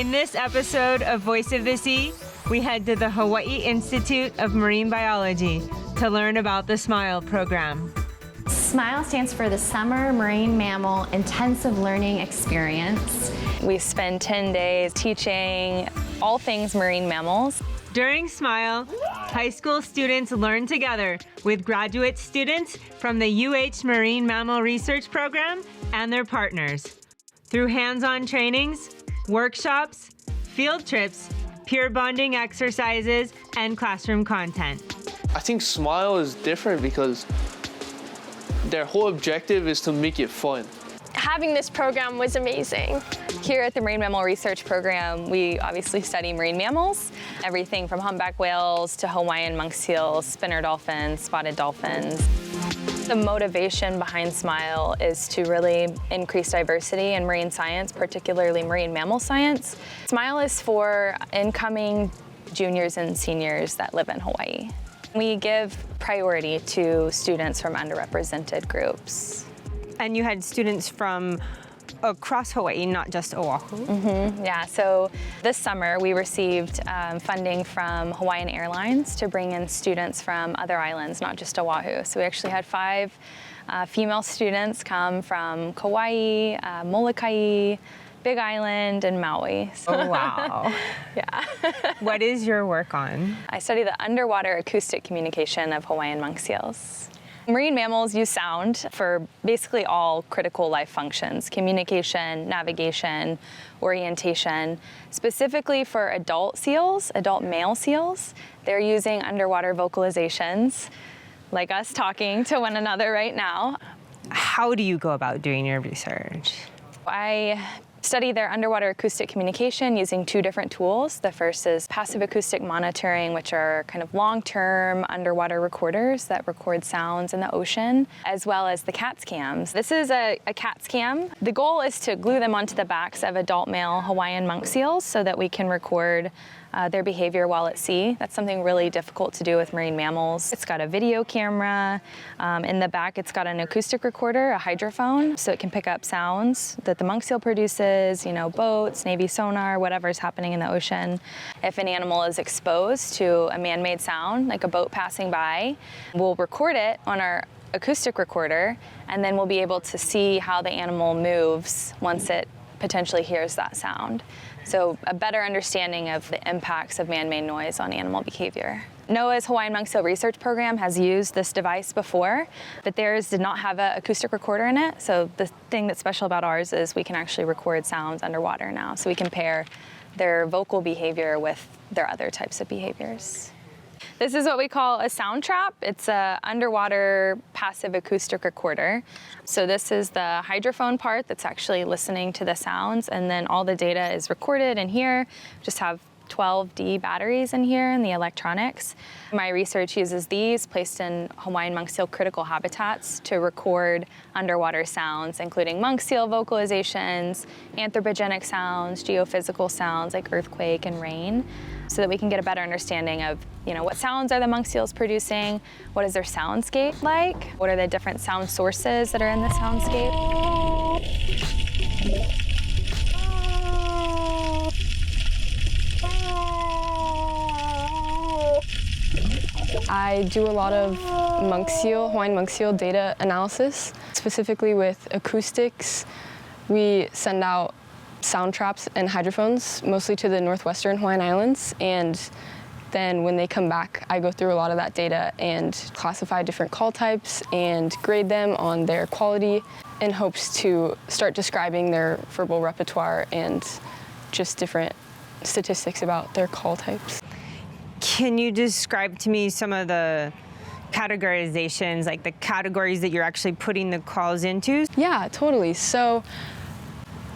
In this episode of Voice of the Sea, we head to the Hawaii Institute of Marine Biology to learn about the SMILE program. SMILE stands for the Summer Marine Mammal Intensive Learning Experience. We spend 10 days teaching all things marine mammals. During SMILE, high school students learn together with graduate students from the UH Marine Mammal Research Program and their partners. Through hands-on trainings, workshops, field trips, peer bonding exercises, and classroom content. I think SMILE is different because their whole objective is to make it fun. Having this program was amazing. Here at the Marine Mammal Research Program, we obviously study marine mammals, everything from humpback whales to Hawaiian monk seals, spinner dolphins, spotted dolphins. The motivation behind SMILE is to really increase diversity in marine science, particularly marine mammal science. SMILE is for incoming juniors and seniors that live in Hawaii. We give priority to students from underrepresented groups. And you had students from across Hawaii, not just Oahu. Yeah, so this summer we received funding from Hawaiian Airlines to bring in students from other islands, not just Oahu. So we actually had 5 female students come from Kauai, Molokai, Big Island, and Maui. So, Oh, wow. yeah. What is your work on? I study the underwater acoustic communication of Hawaiian monk seals. Marine mammals use sound for basically all critical life functions: communication, navigation, orientation. Specifically for adult seals, adult male seals, they're using underwater vocalizations, like us talking to one another right now. How do you go about doing your research? I study their underwater acoustic communication using 2 different tools. The first is passive acoustic monitoring, which are kind of long-term underwater recorders that record sounds in the ocean, as well as the CATS cams. This is a CATS cam. The goal is to glue them onto the backs of adult male Hawaiian monk seals so that we can record their behavior while at sea. That's something really difficult to do with marine mammals. It's got a video camera. In the back, it's got an acoustic recorder, a hydrophone, so it can pick up sounds that the monk seal produces, boats, Navy sonar, whatever's happening in the ocean. If an animal is exposed to a man-made sound, like a boat passing by, we'll record it on our acoustic recorder, and then we'll be able to see how the animal moves once it potentially hears that sound. So a better understanding of the impacts of man-made noise on animal behavior. NOAA's Hawaiian Monk Seal Research Program has used this device before, but theirs did not have an acoustic recorder in it. So the thing that's special about ours is we can actually record sounds underwater now. So we can pair their vocal behavior with their other types of behaviors. This is what we call a sound trap. It's an underwater passive acoustic recorder. So this is the hydrophone part that's actually listening to the sounds, and then all the data is recorded in here. Just have 12D batteries in here in the electronics. My research uses these placed in Hawaiian monk seal critical habitats to record underwater sounds, including monk seal vocalizations, anthropogenic sounds, geophysical sounds like earthquake and rain, so that we can get a better understanding of, what sounds are the monk seals producing, what is their soundscape like, what are the different sound sources that are in the soundscape. I do a lot of Hawaiian monk seal data analysis, specifically with acoustics. We send out sound traps and hydrophones, mostly to the northwestern Hawaiian Islands, and then when they come back, I go through a lot of that data and classify different call types and grade them on their quality in hopes to start describing their verbal repertoire and just different statistics about their call types. Can you describe to me some of the categorizations, like the categories that you're actually putting the calls into? Yeah, totally. So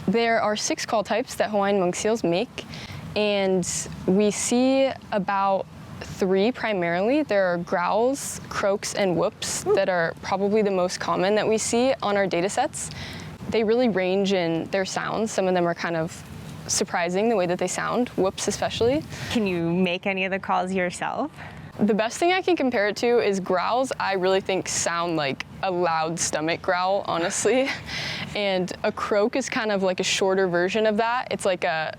there are 6 call types that Hawaiian monk seals make, and we see about 3 primarily. There are growls, croaks, and whoops that are probably the most common that we see on our data sets. They really range in their sounds. Some of them are kind of surprising the way that they sound, whoops especially. Can you make any of the calls yourself? The best thing I can compare it to is growls. I really think sound like a loud stomach growl, honestly. And a croak is kind of like a shorter version of that. It's like a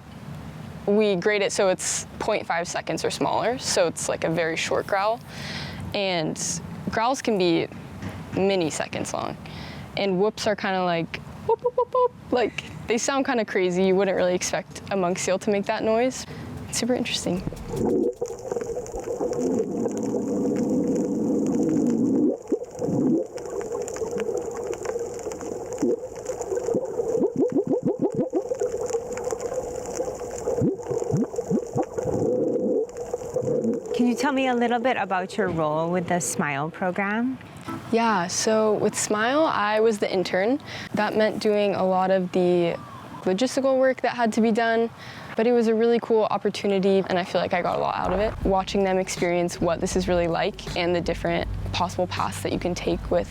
we grade it so it's 0.5 seconds or smaller, so it's like a very short growl. And growls can be mini seconds long. And whoops are kind of like whoop, whoop, whoop, whoop. Like, they sound kind of crazy. You wouldn't really expect a monk seal to make that noise. It's super interesting. Can you tell me a little bit about your role with the SMMILE program? Yeah, so with SMMILE, I was the intern. That meant doing a lot of the logistical work that had to be done, but it was a really cool opportunity, and I feel like I got a lot out of it. Watching them experience what this is really like and the different possible paths that you can take with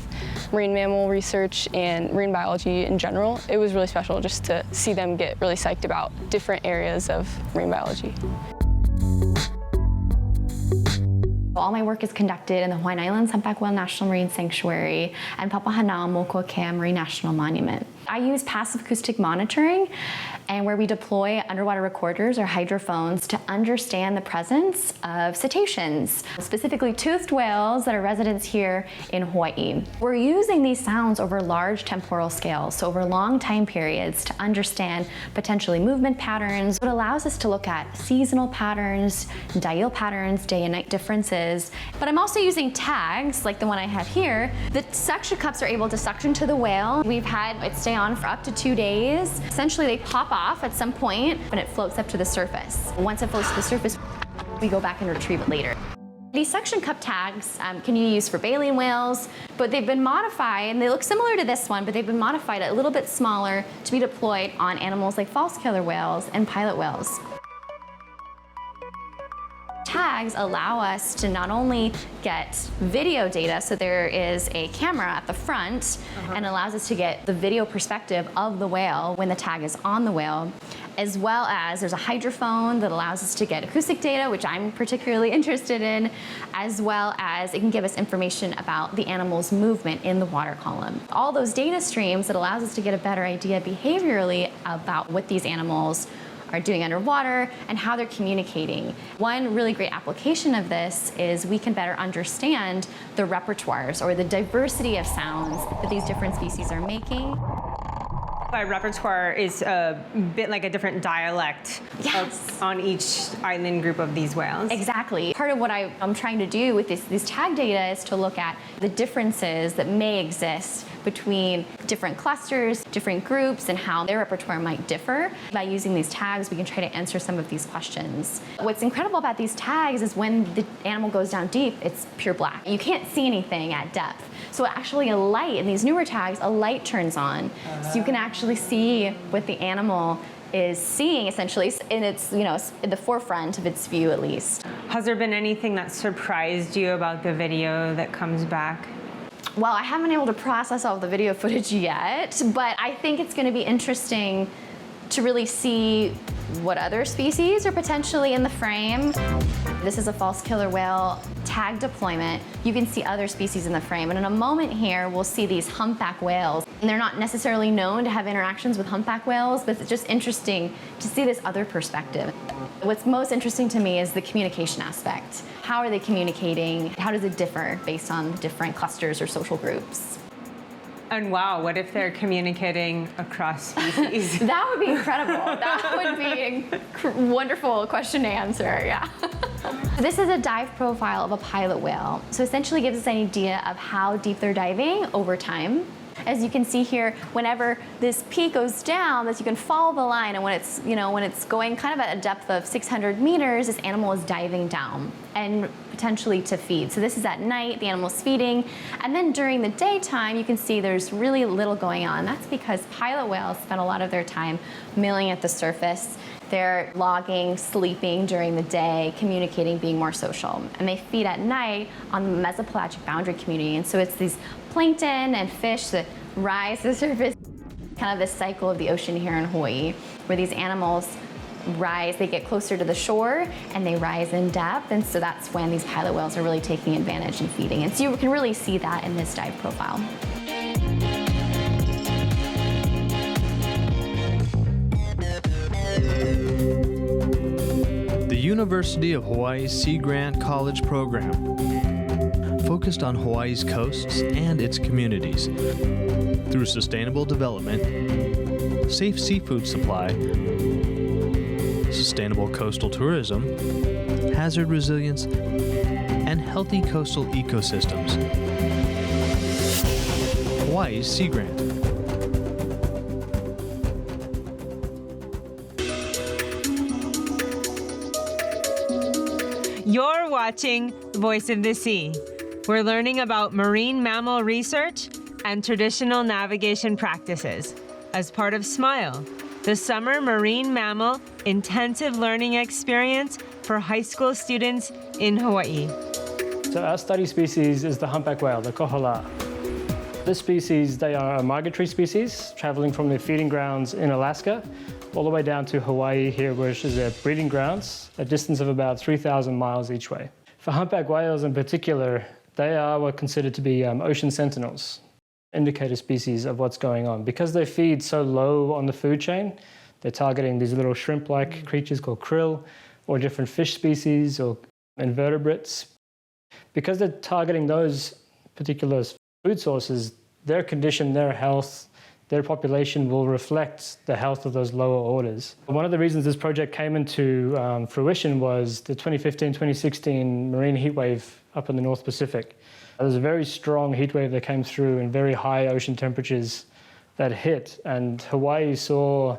marine mammal research and marine biology in general, it was really special just to see them get really psyched about different areas of marine biology. All my work is conducted in the Hawaiian Islands Humpback Whale National Marine Sanctuary and Papahanaumokuakea Marine National Monument. I use passive acoustic monitoring, and where we deploy underwater recorders or hydrophones to understand the presence of cetaceans, specifically toothed whales that are residents here in Hawaii. We're using these sounds over large temporal scales, so over long time periods, to understand potentially movement patterns. It allows us to look at seasonal patterns, diel patterns, day and night differences. But I'm also using tags, like the one I have here. The suction cups are able to suction to the whale. We've had it stay on for up to 2 days. Essentially, they pop off at some point and it floats up to the surface. Once it floats to the surface, we go back and retrieve it later. These suction cup tags can be used for baleen whales, but they've been modified, and they look similar to this one, but they've been modified a little bit smaller to be deployed on animals like false killer whales and pilot whales. Tags allow us to not only get video data, so there is a camera at the front and allows us to get the video perspective of the whale when the tag is on the whale, as well as there's a hydrophone that allows us to get acoustic data, which I'm particularly interested in, as well as it can give us information about the animal's movement in the water column. All those data streams that allows us to get a better idea behaviorally about what these animals are doing underwater and how they're communicating. One really great application of this is we can better understand the repertoires or the diversity of sounds that these different species are making. By repertoire is a bit like a different dialect on each island group of these whales. Exactly. Part of what I'm trying to do with this tag data is to look at the differences that may exist between different clusters, different groups, and how their repertoire might differ. By using these tags, we can try to answer some of these questions. What's incredible about these tags is when the animal goes down deep, it's pure black. You can't see anything at depth. So actually a light, in these newer tags, a light turns on. So you can actually see what the animal is seeing, essentially, and it's, in the forefront of its view at least. Has there been anything that surprised you about the video that comes back? Well, I haven't been able to process all the video footage yet, but I think it's going to be interesting to really see what other species are potentially in the frame. This is a false killer whale tag deployment. You can see other species in the frame, and in a moment here, we'll see these humpback whales. And they're not necessarily known to have interactions with humpback whales, but it's just interesting to see this other perspective. What's most interesting to me is the communication aspect. How are they communicating? How does it differ based on different clusters or social groups? And wow, what if they're communicating across species? That would be incredible. That would be a wonderful question to answer, yeah. This is a dive profile of a pilot whale. So essentially gives us an idea of how deep they're diving over time. As you can see here, whenever this peak goes down, you can follow the line, and when it's going kind of at a depth of 600 meters, this animal is diving down and potentially to feed. So this is at night, the animal's feeding, and then during the daytime, you can see there's really little going on. That's because pilot whales spend a lot of their time milling at the surface. They're logging, sleeping during the day, communicating, being more social. And they feed at night on the mesopelagic boundary community. And so it's these plankton and fish that rise to the surface. Kind of this cycle of the ocean here in Hawaii, where these animals rise, they get closer to the shore, and they rise in depth. And so that's when these pilot whales are really taking advantage and feeding. And so you can really see that in this dive profile. University of Hawaii's Sea Grant College program, focused on Hawaii's coasts and its communities through sustainable development, safe seafood supply, sustainable coastal tourism, hazard resilience, and healthy coastal ecosystems. Hawaii's Sea Grant. You're watching Voice of the Sea. We're learning about marine mammal research and traditional navigation practices as part of SMILE, the Summer Marine Mammal Intensive Learning Experience for high school students in Hawaii. So our study species is the humpback whale, the kohala. This species, they are a migratory species, traveling from their feeding grounds in Alaska all the way down to Hawaii here, which is their breeding grounds, a distance of about 3,000 miles each way. For humpback whales in particular, they are what considered to be ocean sentinels, indicator species of what's going on. Because they feed so low on the food chain, they're targeting these little shrimp-like creatures called krill, or different fish species or invertebrates. Because they're targeting those particular food sources, their condition, their health, their population will reflect the health of those lower orders. One of the reasons this project came into fruition was the 2015-2016 marine heat wave up in the North Pacific. There was a very strong heat wave that came through and very high ocean temperatures that hit, and Hawaii saw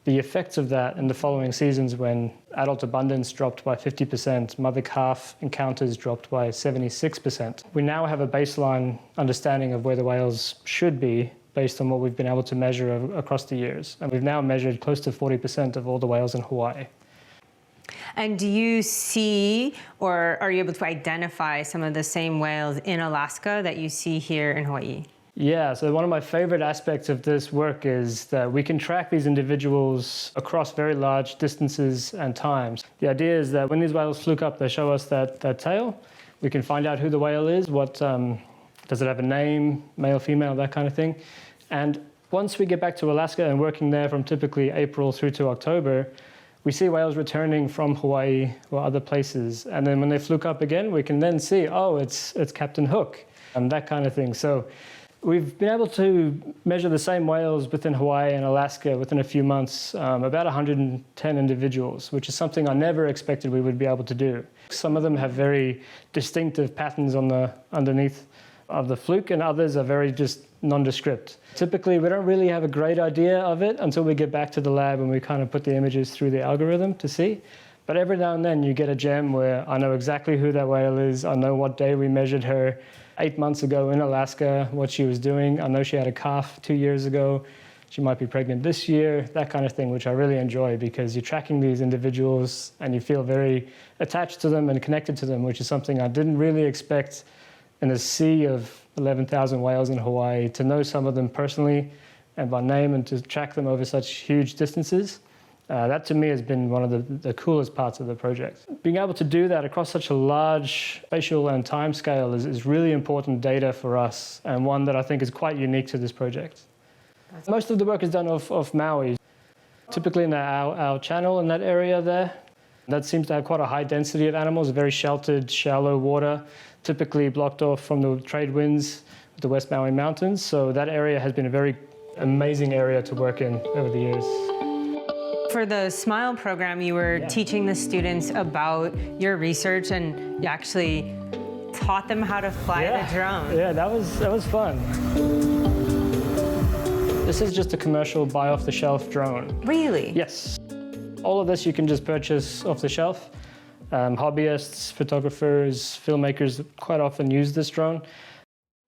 the effects of that in the following seasons when adult abundance dropped by 50%, mother-calf encounters dropped by 76%. We now have a baseline understanding of where the whales should be based on what we've been able to measure across the years. And we've now measured close to 40% of all the whales in Hawaii. And do you see, or are you able to identify some of the same whales in Alaska that you see here in Hawaii? Yeah, so one of my favorite aspects of this work is that we can track these individuals across very large distances and times. The idea is that when these whales fluke up, they show us that tail. We can find out who the whale is, does it have a name, male, female, that kind of thing. And once we get back to Alaska and working there from typically April through to October, we see whales returning from Hawaii or other places. And then when they fluke up again, we can then see, oh, it's Captain Hook, and that kind of thing. So we've been able to measure the same whales within Hawaii and Alaska within a few months, about 110 individuals, which is something I never expected we would be able to do. Some of them have very distinctive patterns on the underneath of the fluke, and others are very just nondescript. Typically, we don't really have a great idea of it until we get back to the lab and we kind of put the images through the algorithm to see. But every now and then you get a gem where I know exactly who that whale is, I know what day we measured her 8 months ago in Alaska, what she was doing. I know she had a calf 2 years ago. She might be pregnant this year, that kind of thing, which I really enjoy because you're tracking these individuals and you feel very attached to them and connected to them, which is something I didn't really expect in a sea of 11,000 whales in Hawaii, to know some of them personally and by name and to track them over such huge distances. That to me has been one of the coolest parts of the project. Being able to do that across such a large spatial and time scale is really important data for us, and one that I think is quite unique to this project. Most of the work is done off Maui, typically in our channel in that area there. That seems to have quite a high density of animals, very sheltered, shallow water, typically blocked off from the trade winds of the West Maui Mountains. So that area has been a very amazing area to work in over the years. For the SMILE program, you were teaching the students about your research, and you actually taught them how to fly the drone. Yeah, that was fun. This is just a commercial buy-off-the-shelf drone. Really? Yes. All of this you can just purchase off the shelf. Hobbyists, photographers, filmmakers quite often use this drone.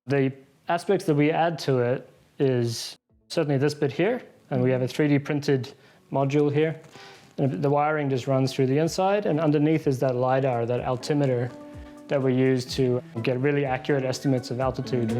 The aspects that we add to it is certainly this bit here, and we have a 3D printed module here. And the wiring just runs through the inside, and underneath is that LiDAR, that altimeter that we use to get really accurate estimates of altitude.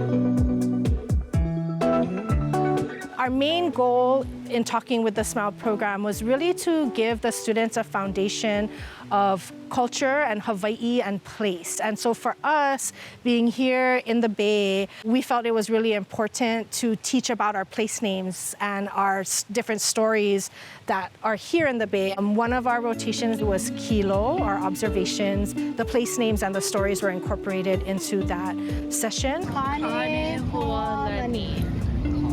Our main goal in talking with the SMMILE program was really to give the students a foundation of culture and Hawaii and place. And so for us, being here in the Bay, we felt it was really important to teach about our place names and our different stories that are here in the Bay. One of our rotations was Kilo, our observations. The place names and the stories were incorporated into that session.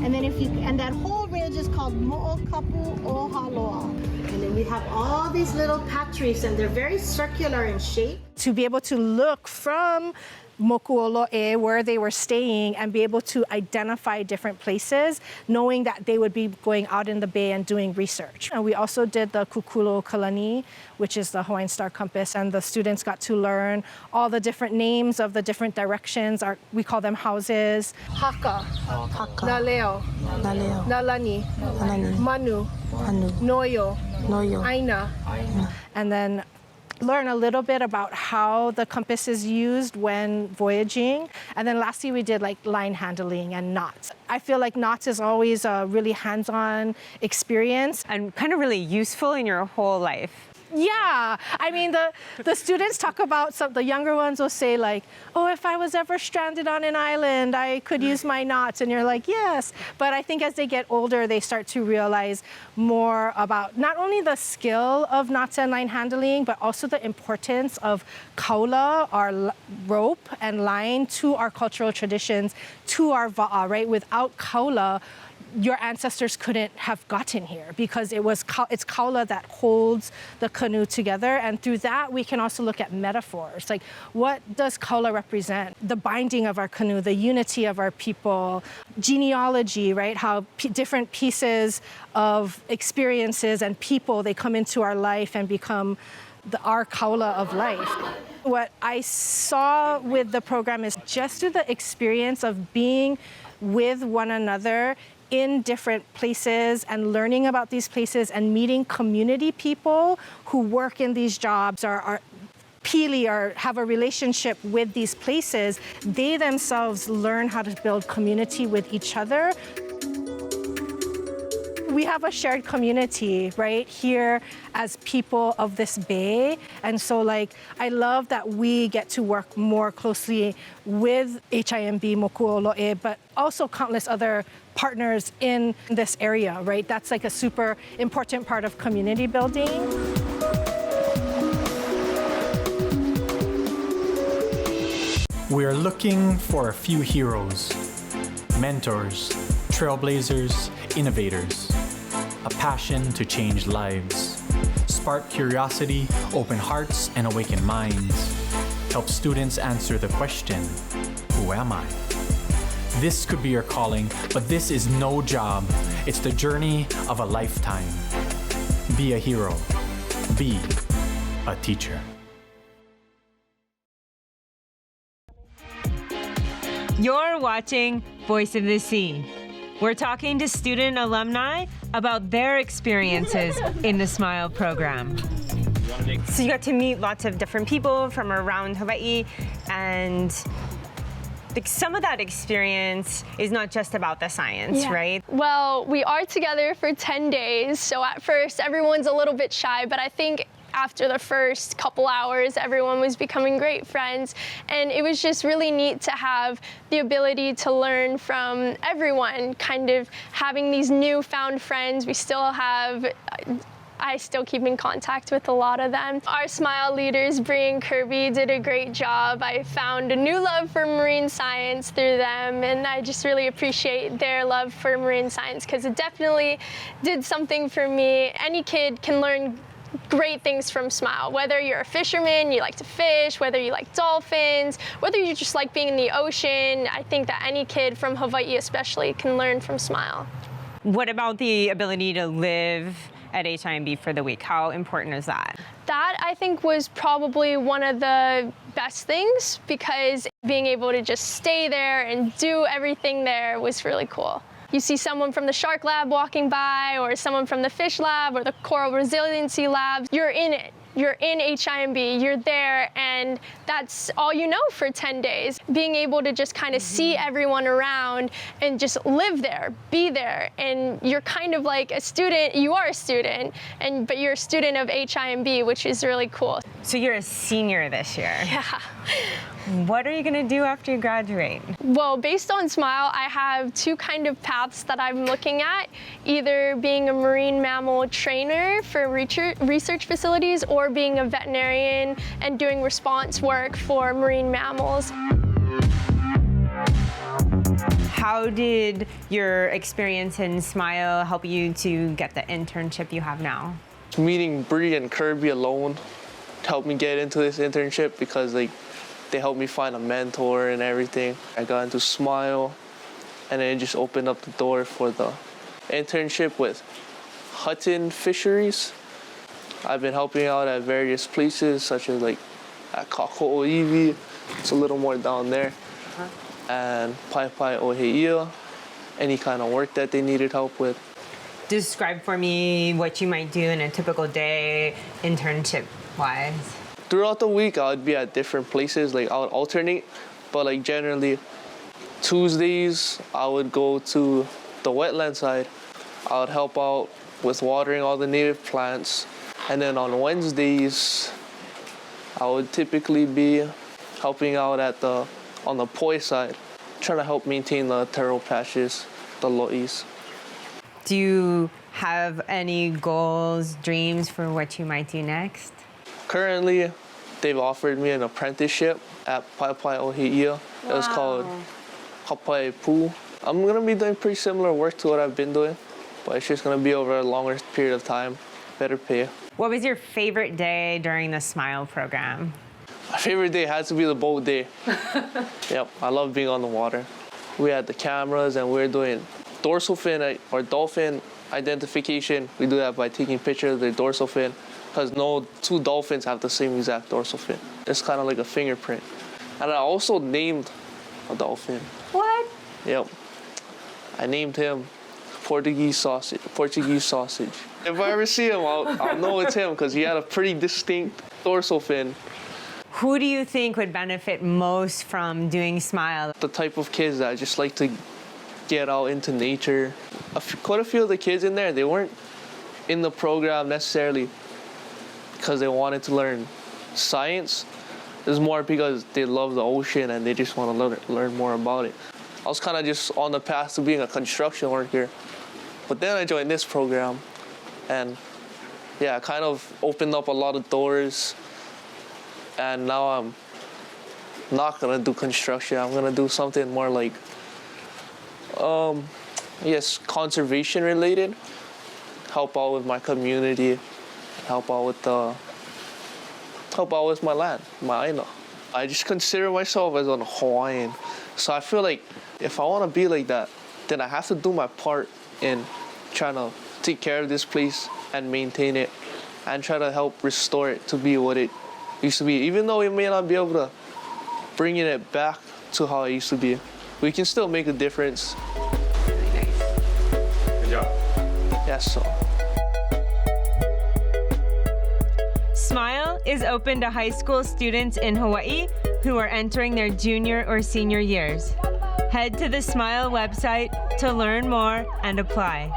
And then and that whole ridge is called Mo'okapu Ohaloa. And then we have all these little patch reefs, and they're very circular in shape. To be able to look from Mokuolo'e, where they were staying, and be able to identify different places, knowing that they would be going out in the Bay and doing research. And we also did the Kukulu Kalani, which is the Hawaiian Star Compass, and the students got to learn all the different names of the different directions. We call them houses. Haka, Naleo, Nalani, Manu, Noyo, Aina. And then learn a little bit about how the compass is used when voyaging. And then lastly, we did like line handling and knots. I feel like knots is always a really hands-on experience. And kind of really useful in your whole life. Yeah, I mean, the students talk about, the younger ones will say like, oh, if I was ever stranded on an island, I could use my knots. And you're like, yes. But I think as they get older, they start to realize more about not only the skill of knots and line handling, but also the importance of kaula, our rope and line, to our cultural traditions, to our va'a, right? Without kaula, your ancestors couldn't have gotten here because it's kaula that holds the canoe together. And through that, we can also look at metaphors. Like, what does kaula represent? The binding of our canoe, the unity of our people, genealogy, right? How different pieces of experiences and people, they come into our life and become our kaula of life. What I saw with the program is just through the experience of being with one another in different places and learning about these places and meeting community people who work in these jobs or are pili or have a relationship with these places, they themselves learn how to build community with each other. We have a shared community right here as people of this bay. And so I love that we get to work more closely with HIMB Mokuolo'e, but also countless other partners in this area, right? That's like a super important part of community building. We are looking for a few heroes, mentors, trailblazers, innovators, a passion to change lives, spark curiosity, open hearts, and awaken minds, help students answer the question, who am I? This could be your calling, but this is no job. It's the journey of a lifetime. Be a hero. Be a teacher. You're watching Voice of the Sea. We're talking to student alumni about their experiences in the SMMILE program. So you got to meet lots of different people from around Hawaii, and some of that experience is not just about the science, right? Well, we are together for 10 days, so at first everyone's a little bit shy, but I think after the first couple hours, everyone was becoming great friends, and it was just really neat to have the ability to learn from everyone, kind of having these newfound friends. I still keep in contact with a lot of them. Our SMMILE leaders, Bree and Kirby, did a great job. I found a new love for marine science through them, and I just really appreciate their love for marine science because it definitely did something for me. Any kid can learn great things from SMMILE, whether you're a fisherman, you like to fish, whether you like dolphins, whether you just like being in the ocean. I think that any kid from Hawaii especially can learn from SMMILE. What about the ability to live at HIMB for the week? How important is that? That, I think, was probably one of the best things because being able to just stay there and do everything there was really cool. You see someone from the shark lab walking by or someone from the fish lab or the coral resiliency lab, you're in it. you're in HIMB, you're there, and that's all you know for 10 days. Being able to just kind of see everyone around and just live there, be there, and you're kind of like a student, you are a student, but you're a student of HIMB, which is really cool. So you're a senior this year. Yeah. What are you gonna do after you graduate? Well, based on SMILE, I have two kind of paths that I'm looking at, either being a marine mammal trainer for research facilities or being a veterinarian and doing response work for marine mammals. How did your experience in SMILE help you to get the internship you have now? Meeting Bree and Kirby alone helped me get into this internship because they helped me find a mentor and everything. I got into SMILE, and then it just opened up the door for the internship with Hutton Fisheries. I've been helping out at various places, such as like at Kako'oiwi, it's a little more down there, and Paipai Oheia, any kind of work that they needed help with. Describe for me what you might do in a typical day, internship-wise. Throughout the week, I would be at different places, like I would alternate, but like generally, Tuesdays, I would go to the wetland side. I would help out with watering all the native plants. And then on Wednesdays, I would typically be helping out on the poi side, trying to help maintain the taro patches, the lo'is. Do you have any goals, dreams for what you might do next? Currently, they've offered me an apprenticeship at Paipai Oheia. It was called Hapai Pu. I'm gonna be doing pretty similar work to what I've been doing, but it's just gonna be over a longer period of time, better pay. What was your favorite day during the SMILE program? My favorite day had to be the boat day. Yep, I love being on the water. We had the cameras and we were doing dorsal fin or dolphin identification. We do that by taking pictures of the dorsal fin, because no two dolphins have the same exact dorsal fin. It's kind of like a fingerprint. And I also named a dolphin. What? Yep. I named him Portuguese sausage. If I ever see him, I'll know it's him because he had a pretty distinct dorsal fin. Who do you think would benefit most from doing SMILE? The type of kids that just like to get out into nature. Quite a few of the kids in there, they weren't in the program necessarily because they wanted to learn science. It was more because they love the ocean and they just want to learn more about it. I was kind of just on the path to being a construction worker. But then I joined this program and yeah, it kind of opened up a lot of doors. And now I'm not gonna do construction. I'm gonna do something more like, yes, conservation related. Help out with my community, help out with my land, my aina. I just consider myself as a Hawaiian. So I feel like if I want to be like that, then I have to do my part in trying to take care of this place and maintain it and try to help restore it to be what it used to be. Even though we may not be able to bring it back to how it used to be, we can still make a difference. Really nice. Good job. Yes, so. SMILE is open to high school students in Hawaii who are entering their junior or senior years. Head to the SMILE website to learn more and apply.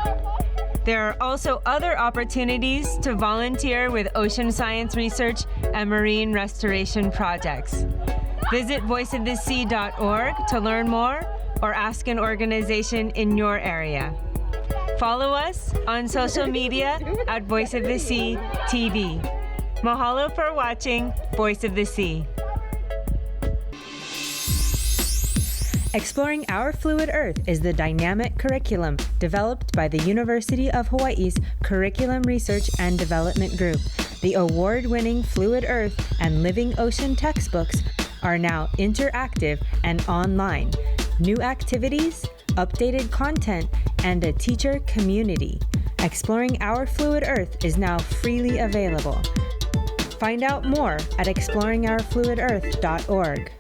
There are also other opportunities to volunteer with ocean science research and marine restoration projects. Visit voiceofthesea.org to learn more or ask an organization in your area. Follow us on social media at Voice of the Sea TV. Mahalo for watching Voice of the Sea. Exploring Our Fluid Earth is the dynamic curriculum developed by the University of Hawaii's Curriculum Research and Development Group. The award-winning Fluid Earth and Living Ocean textbooks are now interactive and online. New activities, updated content, and a teacher community. Exploring Our Fluid Earth is now freely available. Find out more at exploringourfluidearth.org.